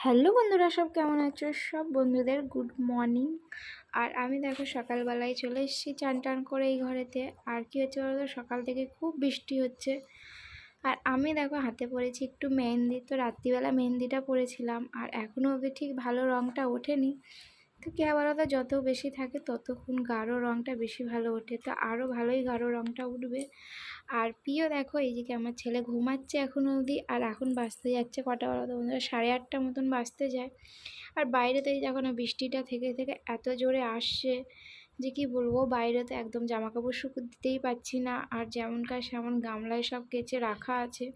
Hello বন্ধুরা, সব কেমন আছো? সব বন্ধুদের গুড মর্নিং। আর আমি দেখো সকালবেলায় চলে এসেছি চান টান করে এই ঘরেতে। আর কি হচ্ছে বলো তো, সকাল থেকে খুব বৃষ্টি হচ্ছে। আর আমি দেখো হাতে পরেছি একটু মেহেন্দি, তো রাত্রিবেলা মেহেন্দিটা পরেছিলাম আর এখনও অবধি ঠিক ভালো রঙটা ওঠেনি। তো কী বলো তো, যত বেশি থাকে ততক্ষণ গাঢ় রঙটা বেশি ভালো ওঠে, তো আরও ভালোই গাঢ় রঙটা উঠবে। আর প্রিয় দেখো এইদিকে আমার ছেলে ঘুমাচ্ছে এখনও অবধি। আর এখন বাজতে যাচ্ছে কটা বলো তো বন্ধুরা, 8:30 মতন বাজতে যায়। আর বাইরেতে যখন বৃষ্টিটা থেকে থেকে এত জোরে আসছে যে কি বলবো, বাইরেতে একদম জামা কাপড় শুকোতে দিতেই পাচ্ছি না। আর যেমনকার সেমন গামলায় সব কেচে রাখা আছে,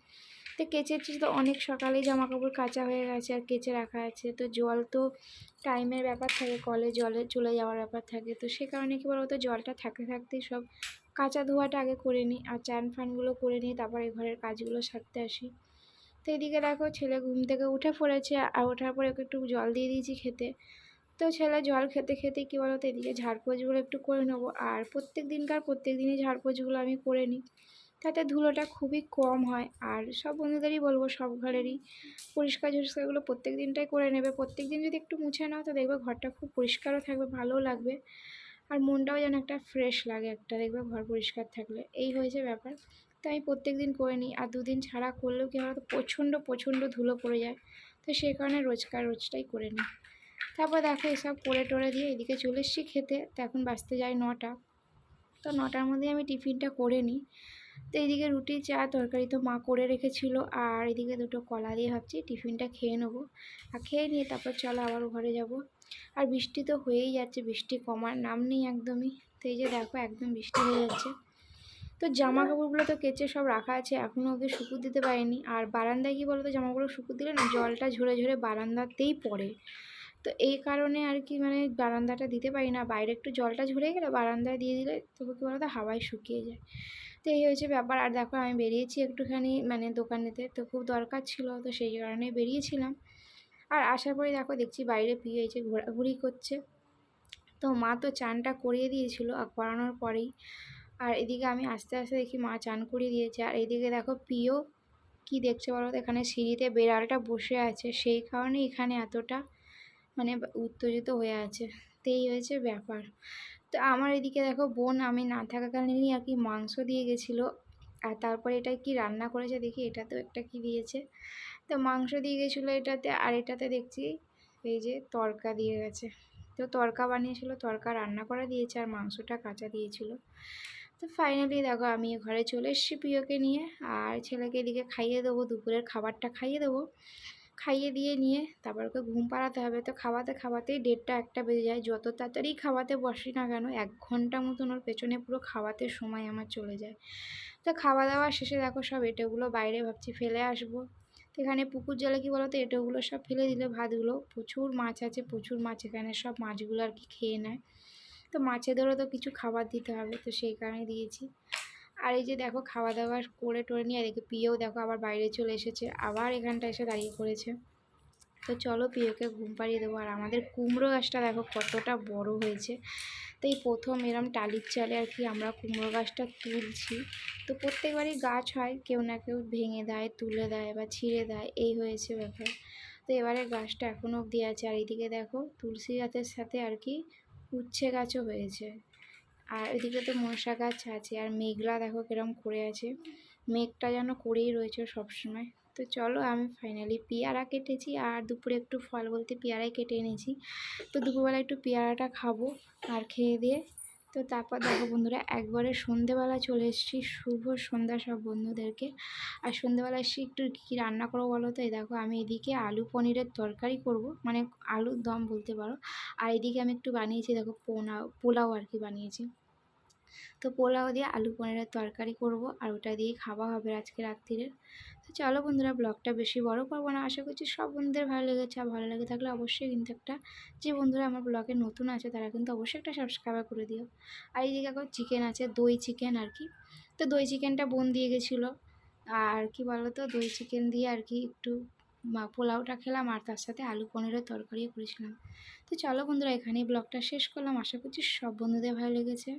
তো কেচেছি তো অনেক সকালেই জামা কাপড় কাচা হয়ে গেছে আর কেচে রাখা আছে। তো জল তো টাইমের ব্যাপার থাকে, কলে জলে চলে যাওয়ার ব্যাপার থাকে, তো সে কারণে কী বলতো, জলটা থাকতে থাকতেই সব কাঁচা ধোয়াটা আগে করে নিই আর চান ফানগুলো করে নিই, তারপর এই ঘরের কাজগুলো সারতে আসি। তো এদিকে দেখো ছেলে ঘুম থেকে উঠে পড়েছে আর ওঠার পরে ওকে একটু জল দিয়ে দিয়েছি খেতে। তো ছেলে জল খেতে খেতে কী বলতো, এদিকে ঝাড়পোছগুলো একটু করে নেবো। আর প্রত্যেক দিনই ঝাড়পোছগুলো আমি করে নিই, তাতে ধুলোটা খুবই কম হয়। আর সব বন্ধুদেরই বলবো, সব ঘরেরই পরিষ্কারগুলো প্রত্যেক দিনটাই করে নেবে। প্রত্যেক দিন যদি একটু মুছে নাও তো দেখবে ঘরটা খুব পরিষ্কারও থাকবে, ভালোও লাগবে। আর মনটাও যেন একটা ফ্রেশ লাগে, একটা দেখবে ঘর পরিষ্কার থাকলে। এই হয়েছে ব্যাপার। তো আমি প্রত্যেক দিন করে নিই। আর দুদিন ছাড়া করলেও কী হয়, প্রচণ্ড ধুলো পড়ে যায়, তো সেই কারণে রোজটাই করে নিই। তারপর দেখো এসব করে টোরে দিয়ে এদিকে চলে এসেছি খেতে। তো এখন বাজতে যায় 9টা। তো 9টার মধ্যে আমি টিফিনটা করে নিই। তো এইদিকে রুটি চা তরকারি তো মা করে রেখেছিল, আর এদিকে দুটো কলা দিয়ে ভাবছি টিফিনটা খেয়ে নেবো। আর খেয়ে নিয়ে তারপর চলো আবার ঘরে যাব। আর বৃষ্টি তো হয়েই যাচ্ছে, বৃষ্টি কমার নাম নেই একদমই। তো এই যে দেখো একদম বৃষ্টি হয়ে যাচ্ছে। তো জামা কাপড়গুলো তো কেচে সব রাখা আছে, এখনও ওকে শুকুতে দিতে পারিনি। আর বারান্দায় কী বলো তো, জামাগুলো শুকুতে দিলে না জলটা ঝরে ঝরে বারান্দাতেই পড়ে। তো এই কারণে আর কি বারান্দাটা দিতে পারি না। বাইরে একটু জলটা ঝরে গেলে বারান্দায় দিয়ে দিলে তবু কী বলো তো, হাওয়ায় শুকিয়ে যায়। তো এই হয়েছে ব্যাপার। আর দেখো আমি বেরিয়েছি একটুখানি দোকানেতে, তো খুব দরকার ছিল, তো সেই কারণে বেরিয়েছিলাম। আর আসার পরে দেখছি বাইরে পিয়ে এসে ঘোরাঘুরি করছে। তো মা তো চানটা করিয়ে দিয়েছিল আর করানোর পরেই, আর এদিকে আমি আস্তে আস্তে দেখি মা চান করিয়ে দিয়েছে। আর এদিকে দেখো প্রিয় কি দেখছে বলো তো, এখানে সিঁড়িতে বেড়ালটা বসে আছে, সেই কারণে এখানে এতটা উত্তেজিত হয়ে আছে। তো এই হয়েছে ব্যাপার। তো আমার এদিকে দেখো বোন আমি না থাকাকালীনই আর কি মাংস দিয়ে গেছিলো। আর তারপরে এটা কি রান্না করেছে দেখি, এটাতেও একটা কি দিয়েছে। তো মাংস দিয়ে গেছিলো এটাতে, আর এটাতে দেখছি এই যে তড়কা দিয়ে গেছে। তো তড়কা বানিয়েছিল, তড়কা রান্না করা দিয়েছে আর মাংসটা কাঁচা দিয়েছিল। তো ফাইনালি দেখো আমি ঘরে চলে এসেছি প্রিয়কে নিয়ে। আর ছেলেকে এদিকে খাইয়ে দেবো, দুপুরের খাবারটা খাইয়ে দেবো। খাইয়ে দিয়ে নিয়ে তারপর ওকে ঘুম পাড়াতে হবে। তো খাওয়াতেই 1:30-1টা বেজে যায়। যত তাড়াতাড়ি খাওয়াতে বসি না কেন, 1 ঘন্টা মতন ওর পেছনে পুরো খাওয়াতে সময় আমার চলে যায়। তো খাওয়া দাওয়া শেষে দেখো সব এঁটোগুলো বাইরে ভাবছি ফেলে আসবো। তো এখানে পুকুর জলে কী বলো তো, এঁটোগুলো সব ফেলে দিলে ভাতগুলো, প্রচুর মাছ আছে, প্রচুর মাছ এখানে, সব মাছগুলো আর কি খেয়ে নেয়। তো মাছেদেরও তো কিছু খাবার দিতে হবে, তো সেই কারণে দিয়েছি। আর এই যে দেখো খাওয়া দাওয়া করে টোরে নিয়ে এদিকে প্রিয়ও দেখো আবার বাইরে চলে এসেছে, আবার এখানটা এসে দাঁড়িয়ে পড়েছে। তো চলো প্রিয়কে ঘুম পাড়িয়ে দেবো। আর আমাদের কুমড়ো গাছটা দেখো কতটা বড় হয়েছে। তো এই প্রথম এরম টালির চালে আর কি আমরা কুমড়ো গাছটা তুলছি। তো প্রত্যেকবারই গাছ হয়, কেউ না কেউ ভেঙে দেয়, তুলে দেয় বা ছিঁড়ে দেয়, এই হয়েছে ব্যাপার। তো এবারে গাছটা এখনও অবধি আছে। আর এইদিকে দেখো তুলসী গাছের সাথে আর কি উচ্ছে গাছও হয়েছে। আর এদিকে তো মনসা গাছ আছে। আর মেঘলা দেখো কিরম করে আছে, মেঘটা যেন করেই রয়েছে সবসময়। তো চলো আমি ফাইনালি পেয়ারা কেটেছি, আর দুপুরে একটু ফল বলতে পেয়ারাই কেটে এনেছি। তো দুপুরবেলা একটু পেয়ারাটা খাবো আর খেয়ে দিয়ে। তো তারপর দেখো বন্ধুরা একবারে সন্ধেবেলা চলে এসেছি। শুভ সন্ধ্যা সব বন্ধুদেরকে। আর সন্ধেবেলা এসে একটু কী রান্না করবো বলো তো, এই দেখো আমি এদিকে আলু পনিরের তরকারি করব, আলুর দম বলতে পারো। আর এদিকে আমি একটু বানিয়েছি দেখো পোলাও আর কি বানিয়েছি। তো পোলাও দিয়ে আলু পনিরের তরকারি করব, আর ওটা দিয়েই খাওয়া হবে আজকে রাত্রিরে। তো চলো বন্ধুরা ব্লগটা বেশি বড় করবো না, আশা করছি সব বন্ধুদের ভালো লেগেছে। আর ভালো লেগে থাকলে অবশ্যই কিন্তু একটা, যে বন্ধুরা আমার ব্লগে নতুন আছে তারা কিন্তু অবশ্যই একটা সাবস্ক্রাইব করে দিও। আর এইদিকে এখন চিকেন আছে, দই চিকেন আর কি। তো দই চিকেনটা বোন দিয়ে গেছিলো। আর কি বলো তো, দই চিকেন দিয়ে আর কি একটু পোলাওটা খেলাম, আর তার সাথে আলু পনিরের তরকারিও করেছিলাম। তো চলো বন্ধুরা এখানেই ব্লগটা শেষ করলাম, আশা করছি সব বন্ধুদের ভালো লেগেছে।